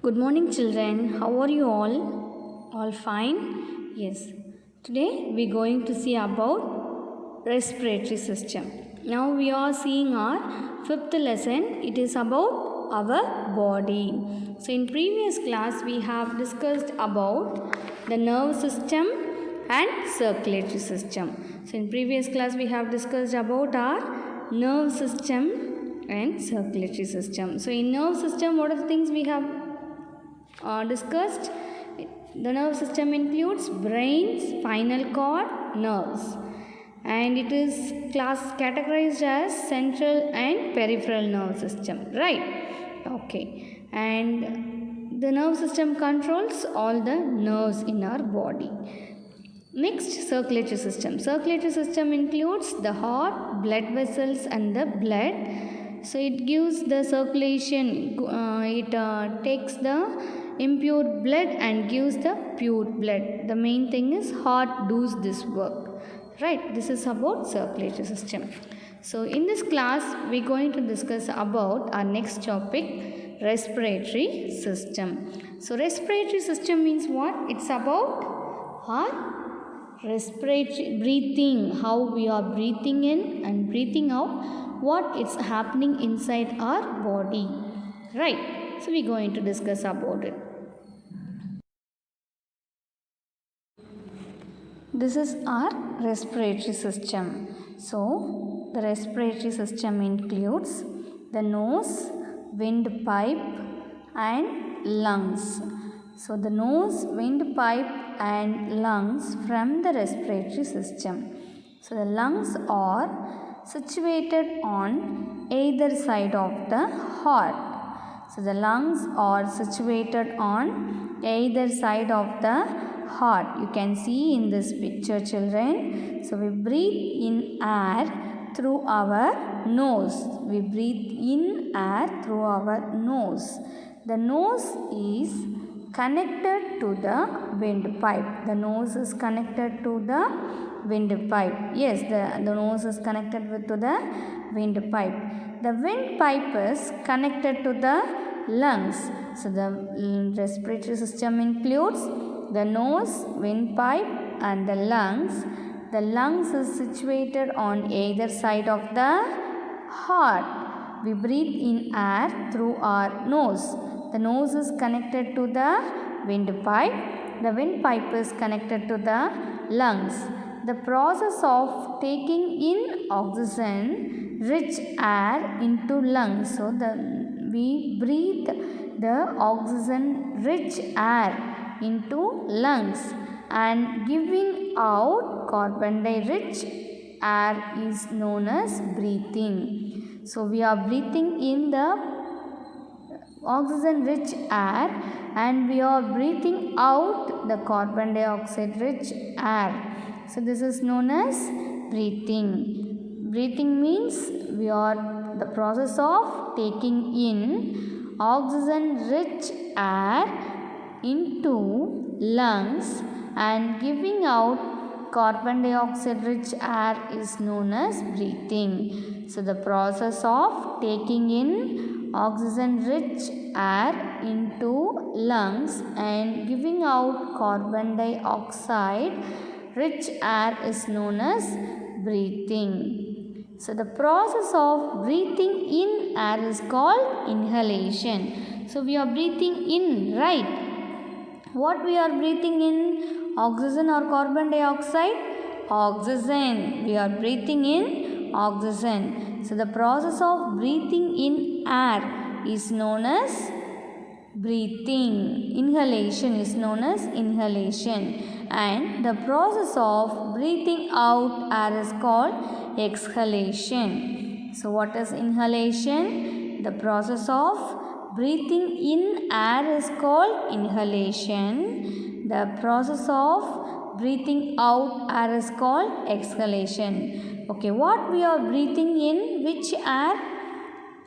Good morning, children. How are you all? All fine? Yes. Today we're going to see about respiratory system. Now we are seeing our fifth lesson. It is about our body. So in previous class we have discussed about the nerve system and circulatory system. So in previous class we have discussed about our nerve system and circulatory system. So in nerve system, what are the things we have discussed? The nerve system includes brain, spinal cord, nerves, and it is categorized as central and peripheral nerve system, right? Okay. And the nerve system controls all the nerves in our body. Next, circulatory system. Circulatory system includes the heart, blood vessels and the blood. So it gives the circulation, it takes the impure blood and gives the pure blood. The main thing is heart does this work, right? This is about circulatory system. So in this class we're going to discuss about our next topic, respiratory system. So respiratory system means what? It's about our respiratory breathing, how we are breathing in and breathing out, what is happening inside our body, right? So we're going to discuss about it. This is our respiratory system. So the respiratory system includes the nose, windpipe and lungs. So the nose, windpipe and lungs from the respiratory system. So the lungs are situated on either side of the heart. So the lungs are situated on either side of the heart. You can see in this picture, children. So we breathe in air through our nose. We breathe in air through our nose. The nose is connected to the windpipe. The nose is connected to the windpipe. Yes, the nose is connected to the windpipe. The windpipe is connected to the lungs. So the respiratory system includes the nose, windpipe and the lungs. The lungs is situated on either side of the heart. We breathe in air through our nose. The nose is connected to the windpipe. The windpipe is connected to the lungs. The process of taking in oxygen rich air into lungs. So we breathe the oxygen rich air into lungs and giving out carbon dioxide rich air is known as breathing. So we are breathing in the oxygen rich air and we are breathing out the carbon dioxide rich air. So this is known as breathing. Breathing means we are the process of taking in oxygen rich air into lungs and giving out carbon dioxide rich air is known as breathing. So the process of taking in oxygen rich air into lungs and giving out carbon dioxide rich air is known as breathing. So the process of breathing in air is called inhalation. So we are breathing in, right? What we are breathing in? Oxygen or carbon dioxide? Oxygen. We are breathing in oxygen. So the process of breathing in air is known as breathing. Inhalation is known as inhalation. And the process of breathing out air is called exhalation. So what is inhalation? The process of breathing in air is called inhalation. The process of breathing out air is called exhalation. Okay, what we are breathing in? Which air?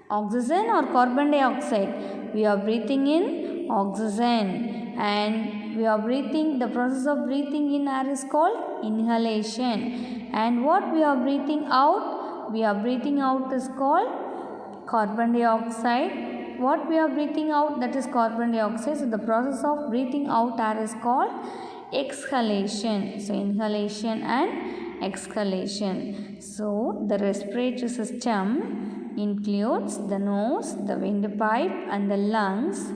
Oxygen or carbon dioxide? We are breathing in oxygen and we are breathing, the process of breathing in air is called inhalation. And what we are breathing out? We are breathing out is called carbon dioxide. what we are breathing out, that is carbon dioxide. So the process of breathing out air is called exhalation. So inhalation and exhalation. So the respiratory system includes the nose, the windpipe and the lungs.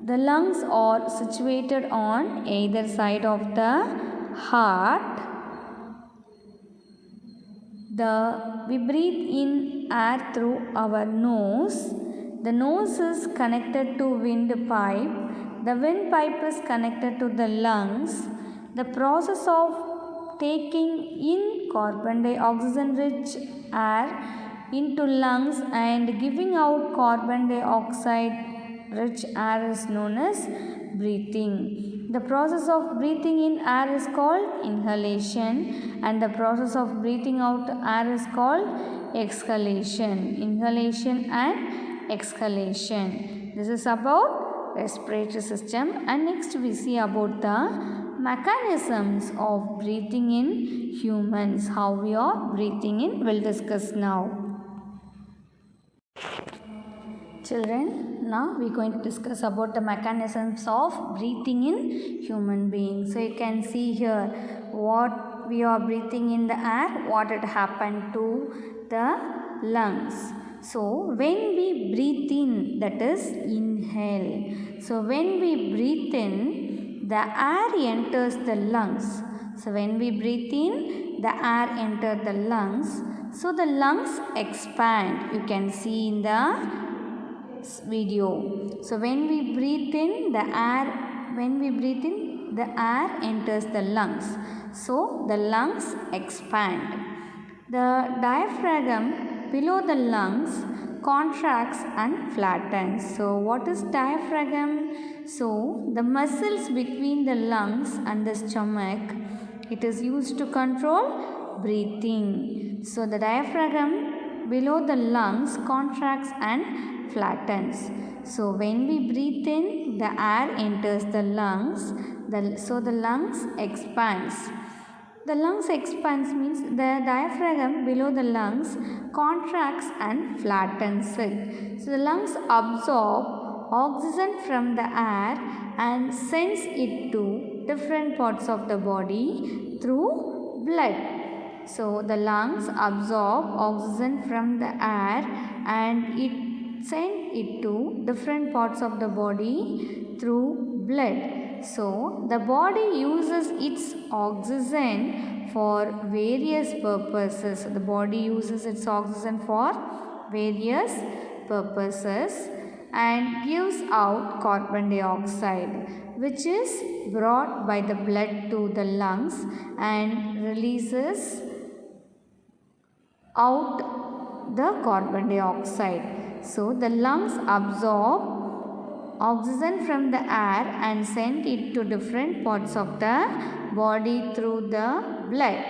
The lungs are situated on either side of the heart. We breathe in air through our nose. The nose is connected to windpipe. The windpipe is connected to the lungs. The process of taking in carbon dioxide rich air into lungs and giving out carbon dioxide rich air is known as breathing. The process of breathing in air is called inhalation and the process of breathing out air is called exhalation. Inhalation and exhalation. This is about respiratory system, and next we see about the mechanisms of breathing in humans. How we are breathing in, we'll discuss now. Children, now we are going to discuss about the mechanisms of breathing in human beings. So you can see here what we are breathing in the air, what had happened to the lungs. So when we breathe in, that is inhale. So when we breathe in, the air enters the lungs. So when we breathe in, the air enters the lungs. So the lungs expand. You can see in the video. So when we breathe in, the air enters the lungs. So the lungs expand. The diaphragm below the lungs contracts and flattens. So what is diaphragm? So the muscles between the lungs and the stomach, it is used to control breathing. So the diaphragm below the lungs contracts and flattens. So when we breathe in, the air enters the lungs. So the lungs expands. The lungs expands means the diaphragm below the lungs contracts and flattens it. So the lungs absorb oxygen from the air and sends it to different parts of the body through blood. So the lungs absorb oxygen from the air and it send it to different parts of the body through blood. So the body uses its oxygen for various purposes. The body uses its oxygen for various purposes and gives out carbon dioxide, which is brought by the blood to the lungs and releases out the carbon dioxide. So the lungs absorb oxygen from the air and send it to different parts of the body through the blood.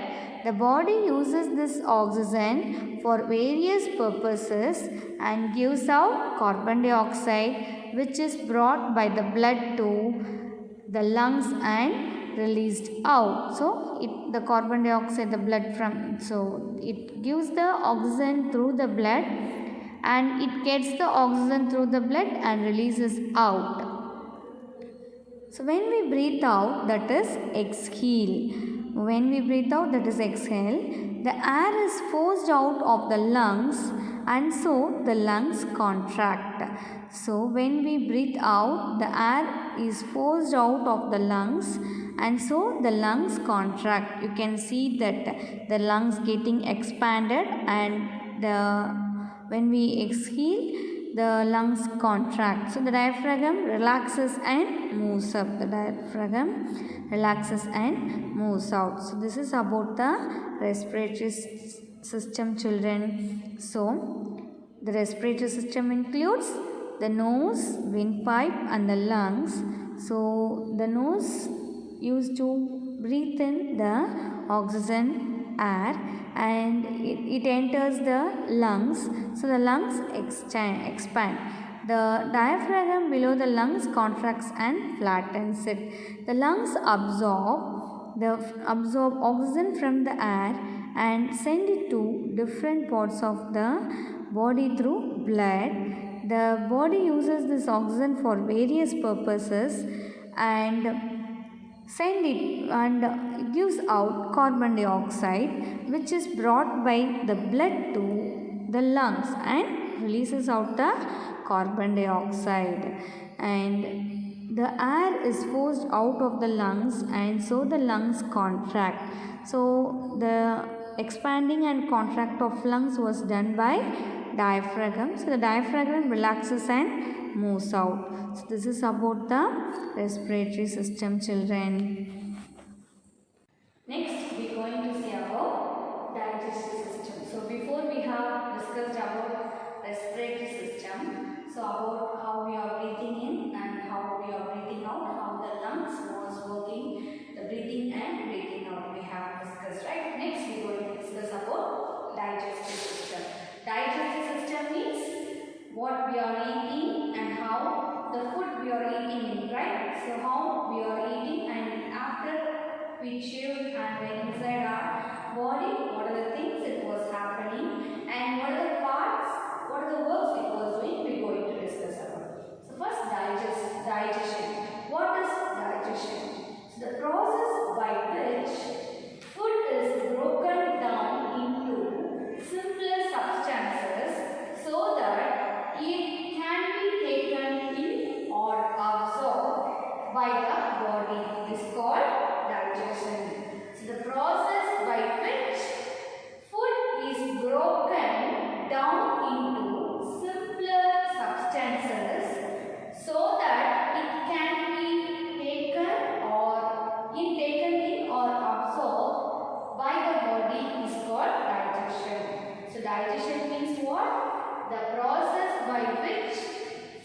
The body uses this oxygen for various purposes and gives out carbon dioxide, which is brought by the blood to the lungs and released out. So the carbon dioxide, the blood from, so it gives the oxygen through the blood and it gets the oxygen through the blood and releases out. So when we breathe out, that is exhale. When we breathe out, that is exhale, the air is forced out of the lungs and so the lungs contract. So when we breathe out, the air is forced out of the lungs and so the lungs contract. You can see that the lungs getting expanded and when we exhale, the lungs contract. So the diaphragm relaxes and moves up. The diaphragm relaxes and moves out. So this is about the respiratory system, children. So the respiratory system includes the nose, windpipe and the lungs. So the nose used to breathe in the oxygen air and it enters the lungs. So the lungs expand. The diaphragm below the lungs contracts and flattens it. The lungs absorb oxygen from the air and send it to different parts of the body through blood. The body uses this oxygen for various purposes and send it and it gives out carbon dioxide, which is brought by the blood to the lungs and releases out the carbon dioxide, and the air is forced out of the lungs, and so the lungs contract. So the expanding and contract of lungs was done by diaphragm. So the diaphragm relaxes and moves out. So this is about the respiratory system, children. Next we are going to see about digestive system. So before we have discussed about respiratory system, so about how we are breathing in and how we are breathing out, how the lungs was working, the breathing and breathing out we have discussed, right? Next we are going to discuss about digestive system. Digestive system means what we are eating and how the food we are eating in, right? So how we are eating, and after we chew and when inside our body, what are the things it was happening and what are the parts, what are the works it was doing, we are going to discuss about. So first digestion. What is digestion? So the process by which food is broken down into simpler substances so that it can be taken in or absorbed by the body is called digestion. So the process by which food is broken down into simpler substances so that it can be taken in or absorbed by the body is called digestion. So digestion means what? The process by which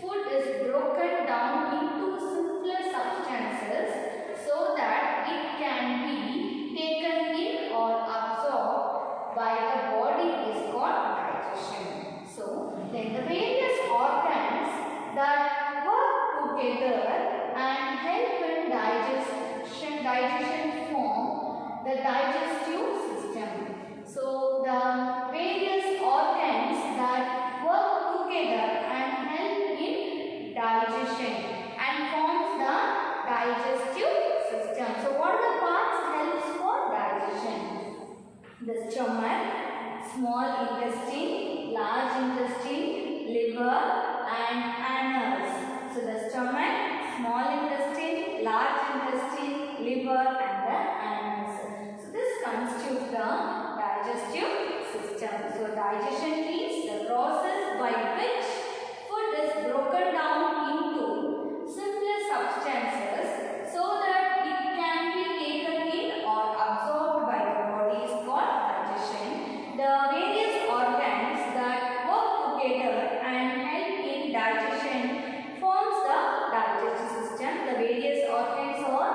food is broken down into simpler substances so that it can be taken in or absorbed by the body is called digestion. So then the various organs that work together and help in digestion form the digestive system. So the various organs that work together and help in digestion and forms the digestive system. So what are the parts helps for digestion? The stomach, small intestine, large intestine, liver and annals. So the stomach, small intestine, large intestine, liver and the annals. So this constitutes the digestive system. So digestion means the process by which food is broken down into simpler substances so that it can be taken in or absorbed by the body is called digestion. The various organs that work together and help in digestion forms the digestive system. The various organs are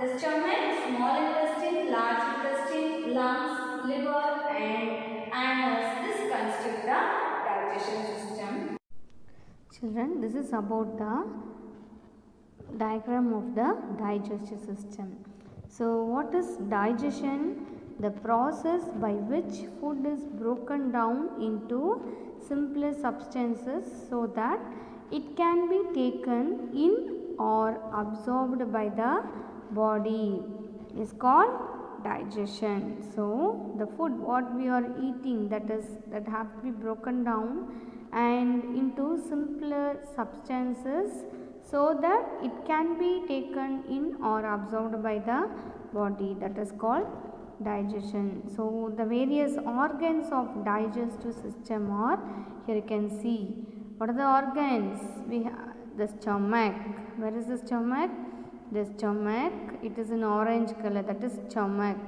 the stomach, small intestine, large intestine, lungs, liver and annals. This constitutes the digestion system. Children, this is about the diagram of the digestive system. So what is digestion? The process by which food is broken down into simpler substances so that it can be taken in or absorbed by the body is called digestion. So the food what we are eating that have to be broken down and into simpler substances so that it can be taken in or absorbed by the body, that is called digestion. So the various organs of digestive system are, here you can see what are the organs. We have the stomach. Where is the stomach? The stomach, it is in orange color, that is stomach.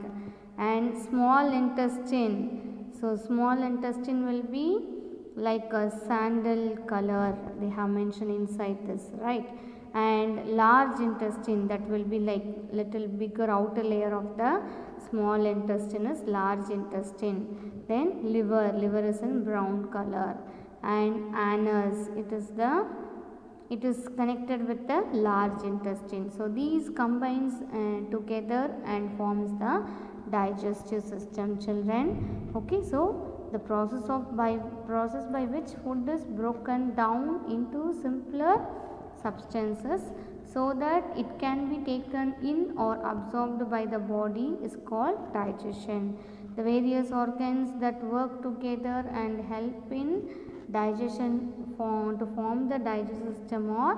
And small intestine, so small intestine will be like a sandal color, they have mentioned inside this, right? And large intestine, that will be like little bigger outer layer of the small intestine is large intestine. Then liver is in brown color. And anus, it is connected with the large intestine. So these combines together and forms the digestive system, children. Okay, so the process by which food is broken down into simpler substances so that it can be taken in or absorbed by the body is called digestion. The various organs that work together and help in digestion to form the digestive system are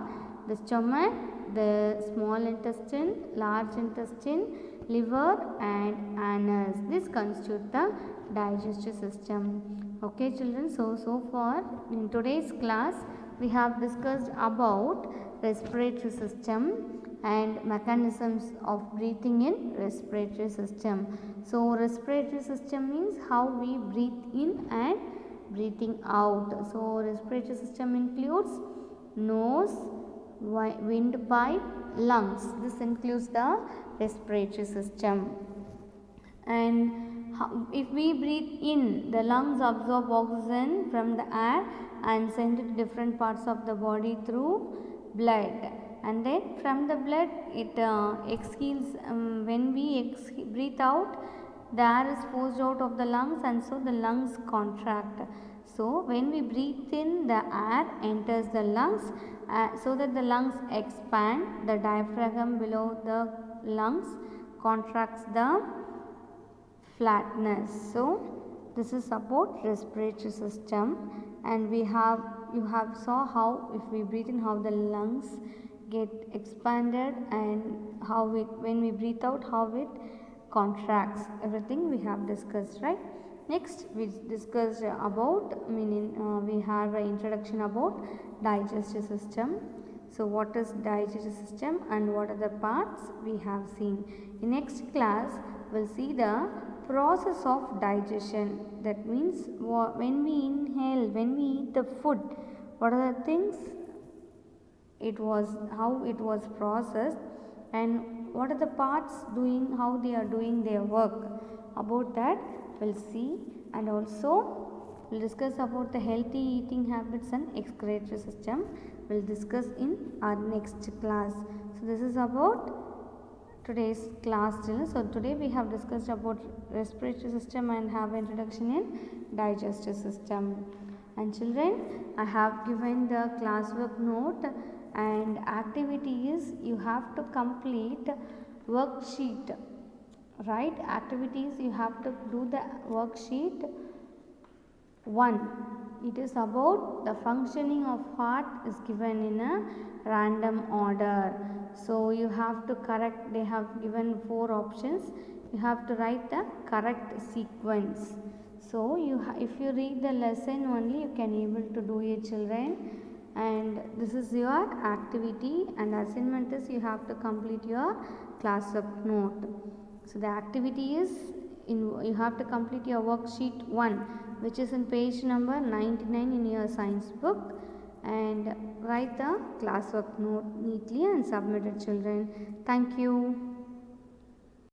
the stomach, the small intestine, large intestine, liver and anus. This constitute the digestive system. Okay children, so far in today's class we have discussed about respiratory system and mechanisms of breathing in respiratory system. So respiratory system means how we breathe in and breathing out. So respiratory system includes nose, windpipe, lungs. This includes the respiratory system. And if we breathe in, the lungs absorb oxygen from the air and send it to different parts of the body through blood. And then from the blood it exhales. When we breathe out, the air is forced out of the lungs and so the lungs contract. So when we breathe in, the air enters the lungs so that the lungs expand. The diaphragm below the lungs contracts the flatness. So this is about respiratory system, and you have saw how if we breathe in, how the lungs get expanded, and how it, when we breathe out, how it contracts. Everything we have discussed, right? Next we discussed about we have an introduction about digestive system. So what is digestive system and what are the parts we have seen. In next class we'll see the process of digestion. That means when we inhale, when we eat the food, what are the things how it was processed, and what are the parts doing, how they are doing their work. About that we'll see, and also we'll discuss about the healthy eating habits and excretory system. We'll discuss in our next class. So this is about today's class children. So today we have discussed about respiratory system and have introduction in digestive system. And children, I have given the classwork note, and activity is you have to complete worksheet, right? Activities you have to do the worksheet 1. It is about the functioning of heart is given in a random order. So you have to correct, they have given 4 options. You have to write the correct sequence. So if you read the lesson only, you can able to do it children. And this is your activity, and assignment is you have to complete your classwork note. So the activity is you have to complete your worksheet 1, which is in page number 99 in your science book, and write the classwork note neatly and submit it children. Thank you.